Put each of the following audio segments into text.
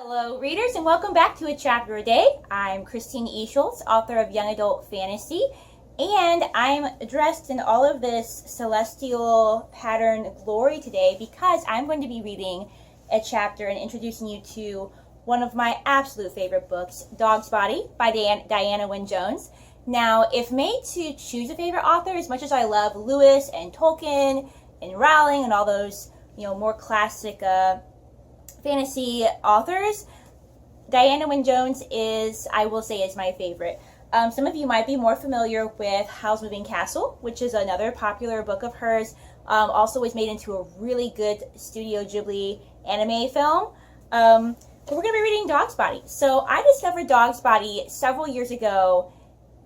Hello readers and welcome back to A Chapter a Day. I'm Christine E. Schulze, author of Young Adult Fantasy, and I'm dressed in all of this celestial pattern glory today because I'm going to be reading a chapter and introducing you to one of my absolute favorite books, Dogsbody by Diana Wynne Jones. Now, if made to choose a favorite author, as much as I love Lewis and Tolkien and Rowling and all those, more classic fantasy authors, Diana Wynne Jones is my favorite. Some of you might be more familiar with Howl's Moving Castle, which is another popular book of hers. Also was made into a really good Studio Ghibli anime film. But we're going to be reading Dogsbody. So I discovered Dogsbody several years ago,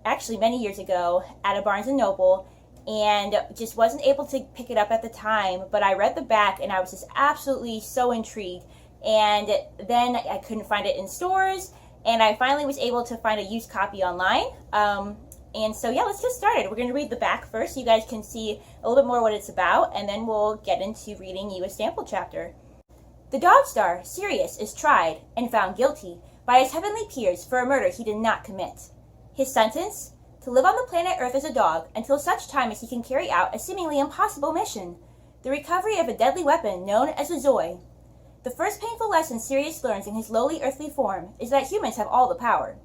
actually many years ago, at a Barnes & Noble, and just wasn't able to pick it up at the time, but I read the back and I was just absolutely so intrigued. And then I couldn't find it in stores, and I finally was able to find a used copy online. And so yeah, let's get started. We're going to read the back first so you guys can see a little bit more what it's about, and then we'll get into reading you a sample chapter. The dog star, Sirius, is tried and found guilty by his heavenly peers for a murder he did not commit. His sentence? To live on the planet Earth as a dog until such time as he can carry out a seemingly impossible mission, the recovery of a deadly weapon known as a Zoy. The first painful lesson Sirius learns in his lowly earthly form is that humans have all the power.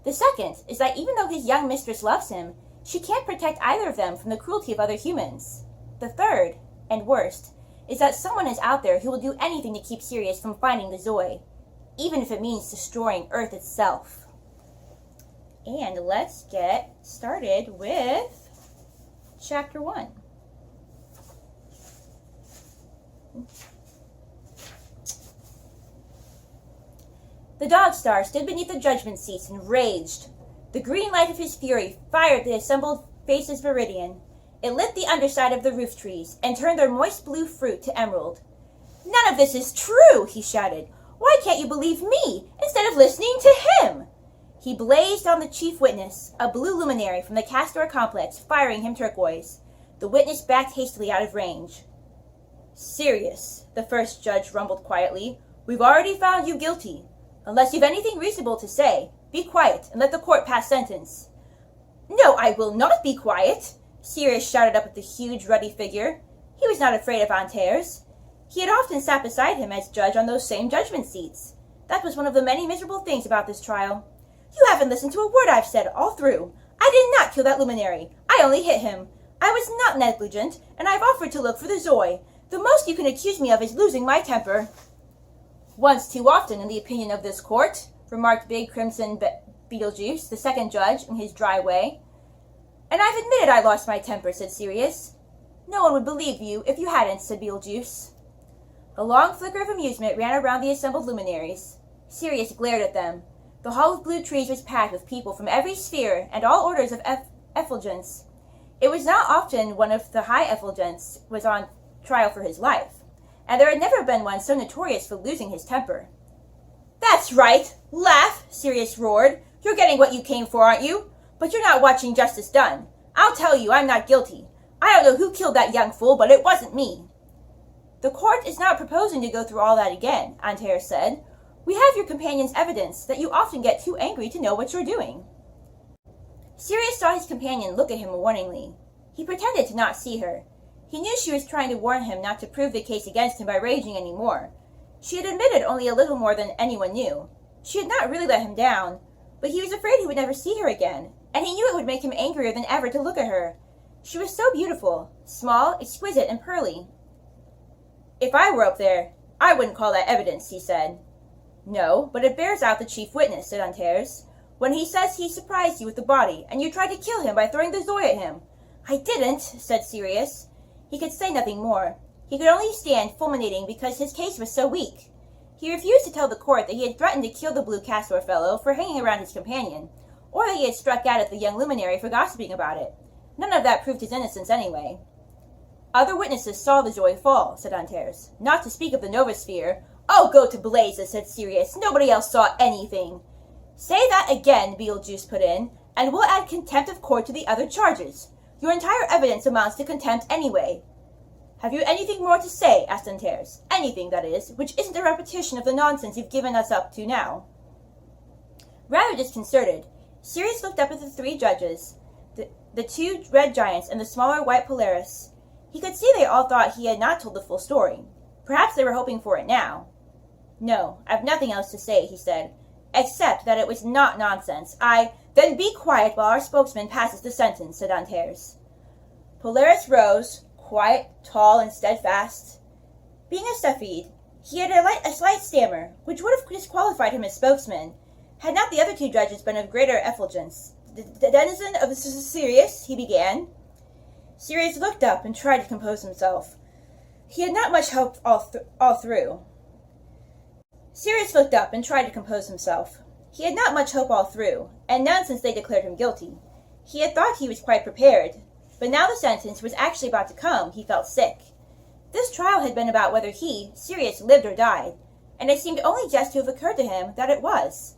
The second is that even though his young mistress loves him, she can't protect either of them from the cruelty of other humans. The third, and worst, is that someone is out there who will do anything to keep Sirius from finding the Zoy, even if it means destroying Earth itself. And let's get started with Chapter 1. The dog star stood beneath the judgment seats and raged. The green light of his fury fired the assembled faces viridian. It lit the underside of the roof trees and turned their moist blue fruit to emerald. "None of this is true," he shouted. "Why can't you believe me instead of listening to him?" He blazed on the chief witness, a blue luminary from the Castor complex, firing him turquoise. The witness backed hastily out of range. "Sirius," the first judge rumbled quietly, "we've already found you guilty. Unless you've anything reasonable to say, be quiet and let the court pass sentence." "No, I will not be quiet," Sirius shouted up at the huge, ruddy figure. He was not afraid of Antares. He had often sat beside him as judge on those same judgment seats. That was one of the many miserable things about this trial. "You haven't listened to a word I've said all through. I did not kill that luminary. I only hit him. I was not negligent, and I've offered to look for the Zoy. The most you can accuse me of is losing my temper." "Once too often, in the opinion of this court," remarked Big Crimson Beetlejuice, the second judge, in his dry way. "And I've admitted I lost my temper," said Sirius. "No one would believe you if you hadn't," said Beetlejuice. A long flicker of amusement ran around the assembled luminaries. Sirius glared at them. The hall of blue trees was packed with people from every sphere and all orders of effulgence. It was not often one of the high effulgence was on trial for his life, and there had never been one so notorious for losing his temper. "That's right! Laugh!" Sirius roared. "You're getting what you came for, aren't you? But you're not watching justice done. I'll tell you, I'm not guilty. I don't know who killed that young fool, but it wasn't me." "The court is not proposing to go through all that again," Antares said. "We have your companion's evidence that you often get too angry to know what you're doing." Sirius saw his companion look at him warningly. He pretended to not see her. He knew she was trying to warn him not to prove the case against him by raging any more. She had admitted only a little more than anyone knew. She had not really let him down, but he was afraid he would never see her again, and he knew it would make him angrier than ever to look at her. She was so beautiful, small, exquisite, and pearly. "If I were up there, I wouldn't call that evidence," he said. "No, but it bears out the chief witness," said Antares. "When he says he surprised you with the body, and you tried to kill him by throwing the Zoy at him." "I didn't," said Sirius. He could say nothing more. He could only stand fulminating because his case was so weak. He refused to tell the court that he had threatened to kill the blue Castor fellow for hanging around his companion, or that he had struck out at the young luminary for gossiping about it. None of that proved his innocence anyway. "Other witnesses saw the Zoy fall," said Antares. "Not to speak of the Novosphere." "Oh, go to blazes," said Sirius. "Nobody else saw anything." "Say that again," Beetlejuice put in, "and we'll add contempt of court to the other charges. Your entire evidence amounts to contempt anyway." "Have you anything more to say?" asked Antares. "Anything, that is, which isn't a repetition of the nonsense you've given us up to now." Rather disconcerted, Sirius looked up at the three judges, the two red giants and the smaller white Polaris. He could see they all thought he had not told the full story. Perhaps they were hoping for it now. "No, I've nothing else to say," he said, "except that it was not nonsense. Then be quiet while our spokesman passes the sentence," said Antares. Polaris rose, quiet, tall, and steadfast. Being a Cepheid, he had a slight stammer, which would have disqualified him as spokesman, had not the other two judges been of greater effulgence. "The denizen of Sirius," he began. Sirius looked up and tried to compose himself. He had not much hope all through. And none since they declared him guilty. He had thought he was quite prepared, but now the sentence was actually about to come, he felt sick. This trial had been about whether he, Sirius, lived or died, and it seemed only just to have occurred to him that it was.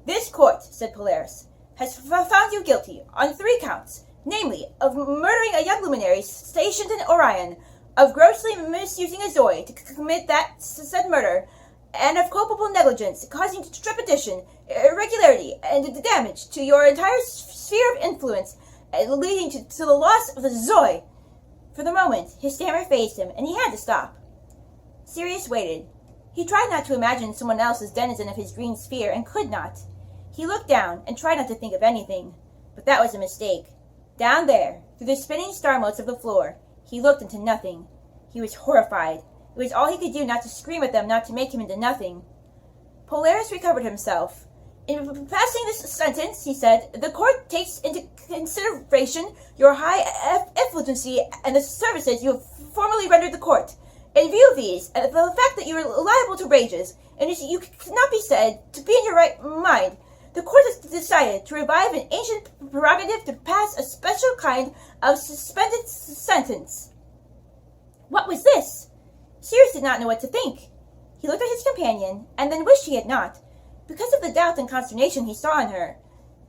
"This court," said Polaris, "has found you guilty on 3 counts, namely, of murdering a young luminary stationed in Orion, of grossly misusing a Zoe to commit that said murder, and of culpable negligence, causing trepidation, irregularity, and damage to your entire sphere of influence, leading to the loss of the Zoe." For the moment, his stammer faced him, and he had to stop. Sirius waited. He tried not to imagine someone else as denizen of his green sphere, and could not. He looked down, and tried not to think of anything. But that was a mistake. Down there, through the spinning star motes of the floor, he looked into nothing. He was horrified. It was all he could do not to scream at them, not to make him into nothing. Polaris recovered himself. "In passing this sentence," he said, "the court takes into consideration your high effulgency and the services you have formerly rendered the court. In view of these, and the fact that you are liable to rages, and you cannot be said to be in your right mind, the court has decided to revive an ancient prerogative to pass a special kind of suspended sentence." What was this? Sirius did not know what to think. He looked at his companion, and then wished he had not, because of the doubt and consternation he saw in her.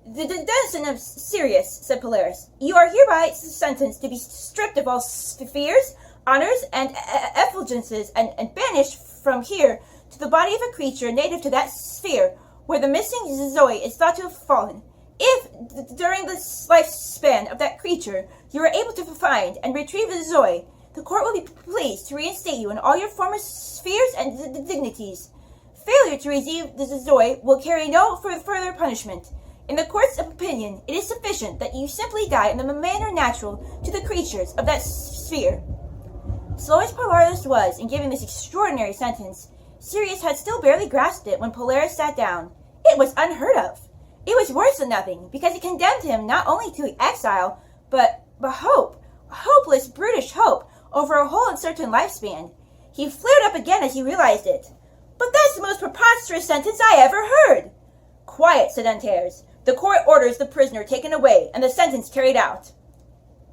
"The denizen of Sirius," said Polaris, "you are hereby sentenced to be stripped of all spheres, honors, and effulgences, and banished from here to the body of a creature native to that sphere, where the missing Zoe is thought to have fallen. If, during the lifespan of that creature, you are able to find and retrieve the Zoe, the court will be pleased to reinstate you in all your former spheres and dignities. Failure to receive the Zoe will carry no further punishment. In the court's opinion, it is sufficient that you simply die in the manner natural to the creatures of that sphere." Slow as Polaris was in giving this extraordinary sentence, Sirius had still barely grasped it when Polaris sat down. It was unheard of. It was worse than nothing, because it condemned him not only to exile, but hope, hopeless, brutish hope, over a whole uncertain lifespan. He flared up again as he realized it. "But that's the most preposterous sentence I ever heard!" "Quiet," said Antares. "The court orders the prisoner taken away, and the sentence carried out."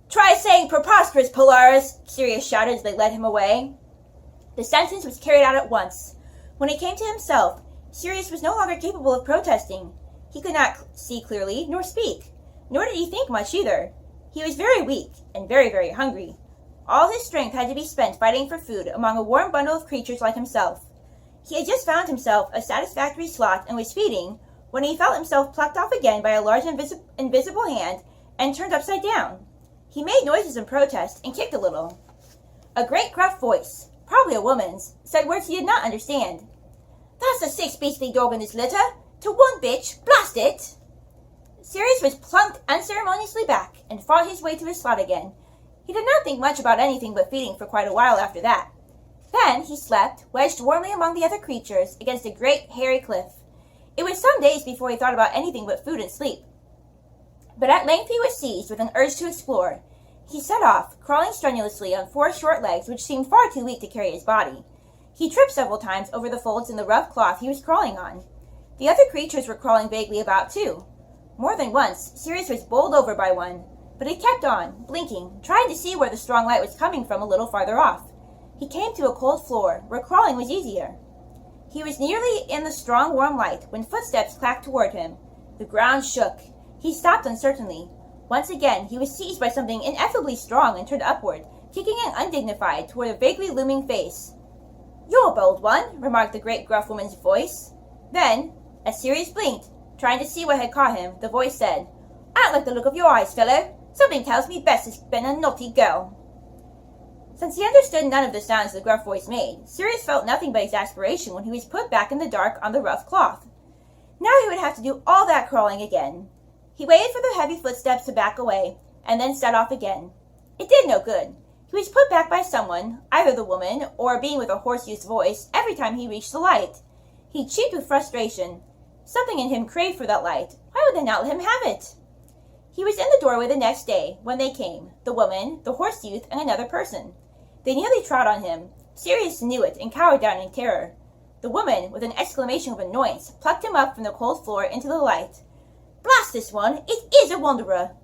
"Try saying preposterous, Polaris!" Sirius shouted as they led him away. The sentence was carried out at once. When he came to himself, Sirius was no longer capable of protesting. He could not see clearly, nor speak. Nor did he think much either. He was very weak, and very, very hungry. All his strength had to be spent fighting for food among a warm bundle of creatures like himself. He had just found himself a satisfactory slot and was feeding, when he felt himself plucked off again by a large invisible hand and turned upside down. He made noises in protest and kicked a little. A great gruff voice, probably a woman's, said words he did not understand. "That's the 6th beastly dog in this litter. To one bitch, blast it!" Sirius was plunked unceremoniously back and fought his way to his slot again. He did not think much about anything but feeding for quite a while after that. Then he slept, wedged warmly among the other creatures, against a great hairy cliff. It was some days before he thought about anything but food and sleep. But at length he was seized with an urge to explore. He set off, crawling strenuously on 4 short legs which seemed far too weak to carry his body. He tripped several times over the folds in the rough cloth he was crawling on. The other creatures were crawling vaguely about too. More than once, Sirius was bowled over by one, but he kept on, blinking, trying to see where the strong light was coming from a little farther off. He came to a cold floor, where crawling was easier. He was nearly in the strong, warm light when footsteps clacked toward him. The ground shook. He stopped uncertainly. Once again, he was seized by something ineffably strong and turned upward, kicking and undignified toward a vaguely looming face. "You're a bold one," remarked the great gruff woman's voice. Then, as Sirius blinked, trying to see what had caught him, the voice said, "I don't like the look of your eyes, fellow. Something tells me Bess has been a naughty girl." Since he understood none of the sounds the gruff voice made, Sirius felt nothing but exasperation when he was put back in the dark on the rough cloth. Now he would have to do all that crawling again. He waited for the heavy footsteps to back away, and then set off again. It did no good. He was put back by someone, either the woman, or a being with a hoarse youth's voice, every time he reached the light. He cheeped with frustration. Something in him craved for that light. Why would they not let him have it? He was in the doorway the next day, when they came, the woman, the hoarse youth, and another person. They nearly trod on him. Sirius knew it, and cowered down in terror. The woman, with an exclamation of annoyance, plucked him up from the cold floor into the light. "Blast this one! It is a wanderer!"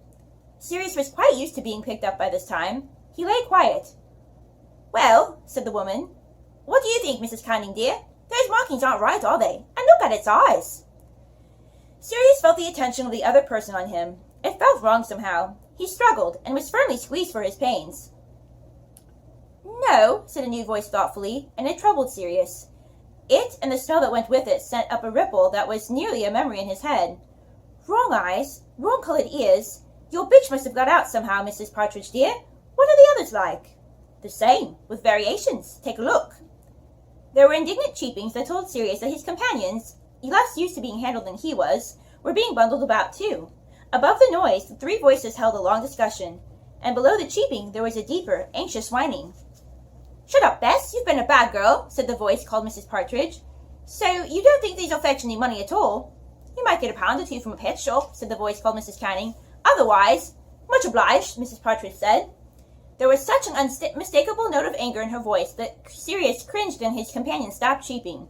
Sirius was quite used to being picked up by this time. He lay quiet. "Well," said the woman, "what do you think, Mrs. Canning, dear? Those markings aren't right, are they? And look at its eyes." Sirius felt the attention of the other person on him. It felt wrong somehow. He struggled, and was firmly squeezed for his pains. "No," said a new voice thoughtfully, and it troubled Sirius. It, and the smell that went with it, sent up a ripple that was nearly a memory in his head. "Wrong eyes, wrong-colored ears. Your bitch must have got out somehow, Mrs. Partridge, dear. What are the others like?" "The same, with variations. Take a look." There were indignant cheepings that told Sirius that his companions, less used to being handled than he was, were being bundled about too. Above the noise, the three voices held a long discussion, and below the cheeping there was a deeper, anxious whining. "Shut up, Bess, you've been a bad girl," said the voice called Mrs. Partridge. "So you don't think these will fetch any money at all?" "You might get a pound or two from a pet shop," said the voice called Mrs. Canning. "Otherwise—" "Much obliged," Mrs. Partridge said. There was such an unmistakable note of anger in her voice that Sirius cringed and his companions stopped cheeping.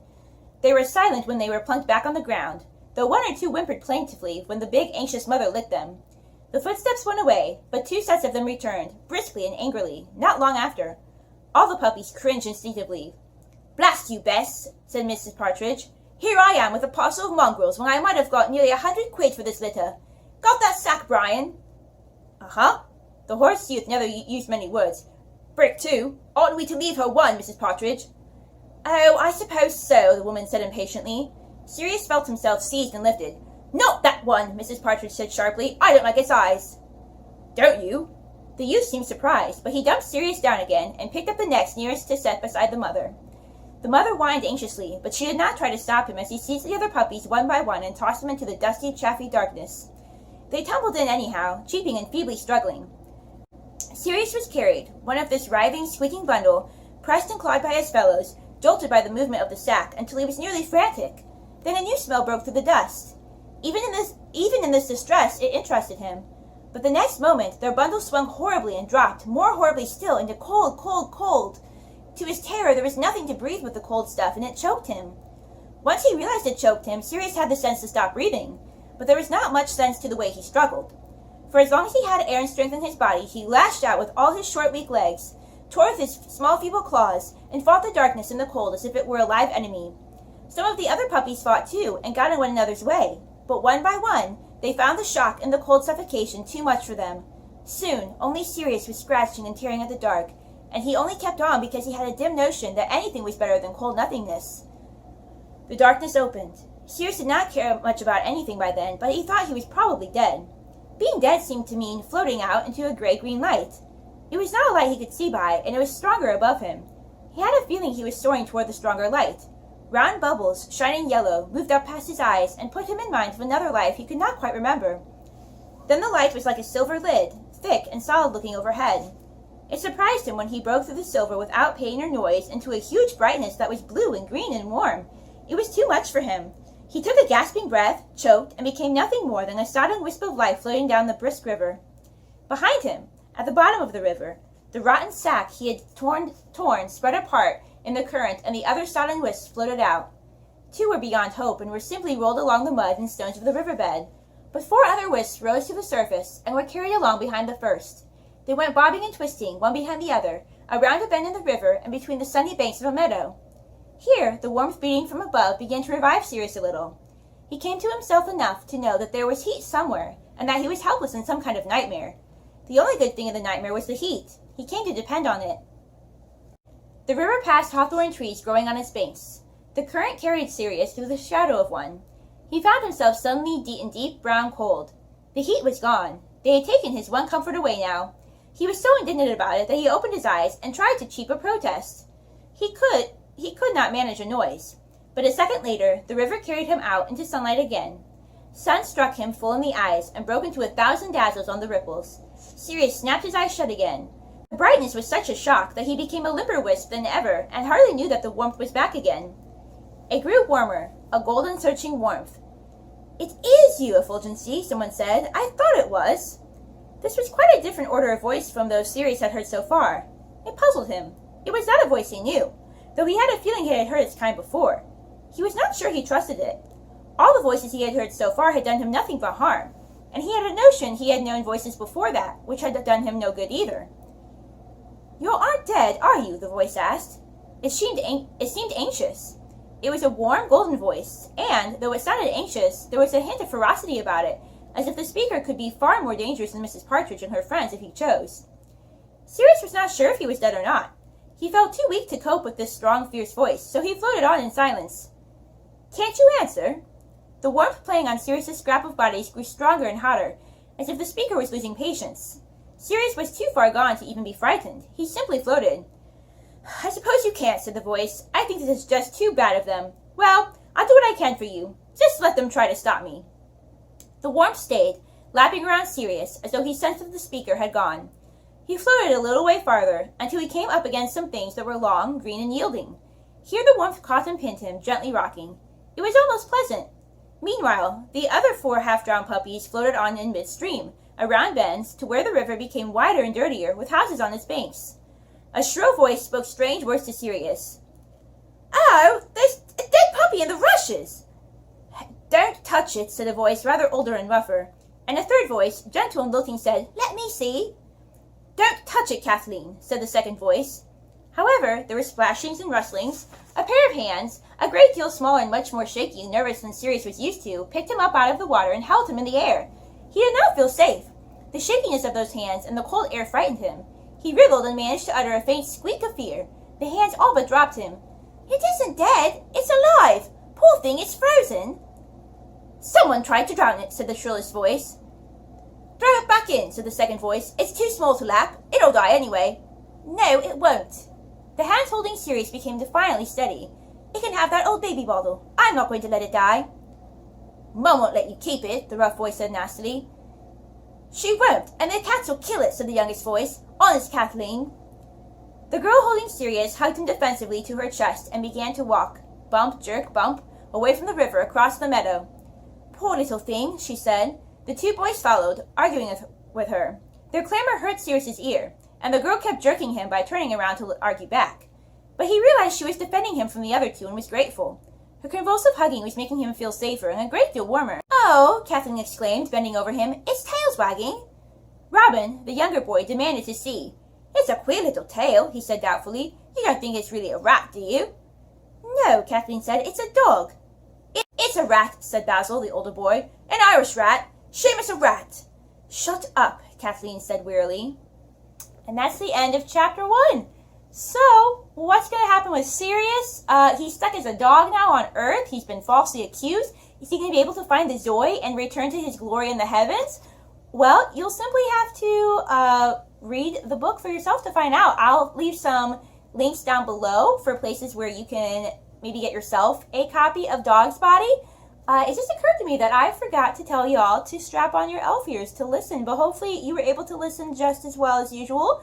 They were silent when they were plunked back on the ground, though one or two whimpered plaintively when the big, anxious mother licked them. The footsteps went away, but two sets of them returned, briskly and angrily, not long after. All the puppies cringed instinctively. "Blast you, Bess," said Mrs. Partridge. "Here I am with a parcel of mongrels when I might have got nearly 100 quid for this litter. Got that sack, Brian?" "Uh-huh." The hoarse youth never used many words. "Brick, too. Oughtn't we to leave her one, Mrs. Partridge?" "Oh, I suppose so," the woman said impatiently. Sirius felt himself seized and lifted. "Not that one," Mrs. Partridge said sharply. "I don't like its eyes." "Don't you?" The youth seemed surprised, but he dumped Sirius down again and picked up the next nearest to set beside the mother. The mother whined anxiously, but she did not try to stop him as he seized the other puppies one by one and tossed them into the dusty, chaffy darkness. They tumbled in anyhow, cheeping and feebly struggling. Sirius was carried, one of this writhing, squeaking bundle, pressed and clawed by his fellows, jolted by the movement of the sack, until he was nearly frantic. Then a new smell broke through the dust. Even in this distress, it interested him. But the next moment, their bundle swung horribly and dropped, more horribly still, into cold, cold, cold. To his terror, there was nothing to breathe with the cold stuff, and it choked him. Once he realized it choked him, Sirius had the sense to stop breathing. But there was not much sense to the way he struggled. For as long as he had air and strength in his body, he lashed out with all his short, weak legs, tore with his small, feeble claws, and fought the darkness and the cold as if it were a live enemy. Some of the other puppies fought too, and got in one another's way. But one by one, they found the shock and the cold suffocation too much for them. Soon, only Sirius was scratching and tearing at the dark, and he only kept on because he had a dim notion that anything was better than cold nothingness. The darkness opened. Sirius did not care much about anything by then, but he thought he was probably dead. Being dead seemed to mean floating out into a gray-green light. It was not a light he could see by, and it was stronger above him. He had a feeling he was soaring toward the stronger light. Round bubbles, shining yellow, moved up past his eyes and put him in mind of another life he could not quite remember. Then the light was like a silver lid, thick and solid-looking overhead. It surprised him when he broke through the silver without pain or noise into a huge brightness that was blue and green and warm. It was too much for him. He took a gasping breath, choked, and became nothing more than a sodden wisp of light floating down the brisk river. Behind him, at the bottom of the river, the rotten sack he had torn spread apart in the current, and the other sodden wisps floated out. Two were beyond hope and were simply rolled along the mud and stones of the riverbed. But four other wisps rose to the surface and were carried along behind the first. They went bobbing and twisting, one behind the other, around a bend in the river and between the sunny banks of a meadow. Here, the warmth beating from above began to revive Sirius a little. He came to himself enough to know that there was heat somewhere, and that he was helpless in some kind of nightmare. The only good thing in the nightmare was the heat. He came to depend on it. The river passed hawthorn trees growing on its banks. The current carried Sirius through the shadow of one. He found himself suddenly in deep brown cold. The heat was gone. They had taken his one comfort away now. He was so indignant about it that he opened his eyes and tried to cheep a protest. He could not manage a noise. But a second later, the river carried him out into sunlight again. Sun struck him full in the eyes and broke into 1,000 dazzles on the ripples. Sirius snapped his eyes shut again. The brightness was such a shock that he became a limper wisp than ever and hardly knew that the warmth was back again. It grew warmer, a golden searching warmth. "It is you, Effulgency," someone said. "I thought it was." This was quite a different order of voice from those Sirius had heard so far. It puzzled him. It was not a voice he knew, though he had a feeling he had heard its kind before. He was not sure he trusted it. All the voices he had heard so far had done him nothing but harm, and he had a notion he had known voices before that, which had done him no good either. "You aren't dead, are you?" the voice asked. It seemed anxious. It was a warm, golden voice, and, though it sounded anxious, there was a hint of ferocity about it, as if the speaker could be far more dangerous than Mrs. Partridge and her friends if he chose. Sirius was not sure if he was dead or not. He felt too weak to cope with this strong, fierce voice, so he floated on in silence. "Can't you answer?" The warmth playing on Sirius's scrap of bodies grew stronger and hotter, as if the speaker was losing patience. Sirius was too far gone to even be frightened. He simply floated. "I suppose you can't," said the voice. "I think this is just too bad of them. Well, I'll do what I can for you. Just let them try to stop me." The warmth stayed, lapping around Sirius, as though he sensed that the speaker had gone. He floated a little way farther, until he came up against some things that were long, green, and yielding. Here the warmth caught and pinned him, gently rocking. It was almost pleasant. Meanwhile, the other 4 half-drowned puppies floated on in midstream, around bends, to where the river became wider and dirtier, with houses on its banks. A shrill voice spoke strange words to Sirius. "Oh, there's a dead puppy in the rushes!" "Don't touch it," said a voice rather older and rougher. And a third voice, gentle and lilting, said, "Let me see." "Don't touch it, Kathleen," said the second voice. However, there were splashings and rustlings. A pair of hands, a great deal smaller and much more shaky and nervous than Sirius was used to, picked him up out of the water and held him in the air. He did not feel safe. The shakiness of those hands and the cold air frightened him. He wriggled and managed to utter a faint squeak of fear. The hands all but dropped him. "It isn't dead. It's alive. Poor thing, it's frozen." "Someone tried to drown it," said the shrillest voice. "Throw it back in," said the second voice. "It's too small to lap. It'll die anyway." "No, it won't." The hands holding Sirius became defiantly steady. "It can have that old baby bottle. I'm not going to let it die." "Mum won't let you keep it," the rough voice said nastily. "She won't, and the cats will kill it," said the youngest voice. "Honest, Kathleen." The girl holding Sirius hugged him defensively to her chest and began to walk, bump, jerk, bump, away from the river across the meadow. "Poor little thing," she said. The 2 boys followed, arguing with her. Their clamor hurt Sirius's ear, and the girl kept jerking him by turning around to argue back. But he realized she was defending him from the other 2 and was grateful. Her convulsive hugging was making him feel safer and a great deal warmer. "Oh," Kathleen exclaimed, bending over him, "its tail's wagging." Robin, the younger boy, demanded to see. "It's a queer little tail," he said doubtfully. "You don't think it's really a rat, do you?" "No," Kathleen said, "it's a dog." It's a rat," said Basil, the older boy. "An Irish rat. Seamus a rat." "Shut up," Kathleen said wearily. And that's the end of chapter 1. So, what's going to happen with Sirius? He's stuck as a dog now on Earth. He's been falsely accused. Is he going to be able to find the Zoe and return to his glory in the heavens? Well, you'll simply have to read the book for yourself to find out. I'll leave some links down below for places where you can maybe get yourself a copy of Dogsbody. It just occurred to me that I forgot to tell y'all to strap on your elf ears to listen, but hopefully you were able to listen just as well as usual.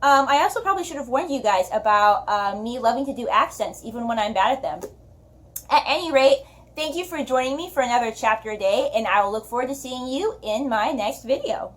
I also probably should have warned you guys about me loving to do accents, even when I'm bad at them. At any rate, thank you for joining me for another chapter a day, and I will look forward to seeing you in my next video.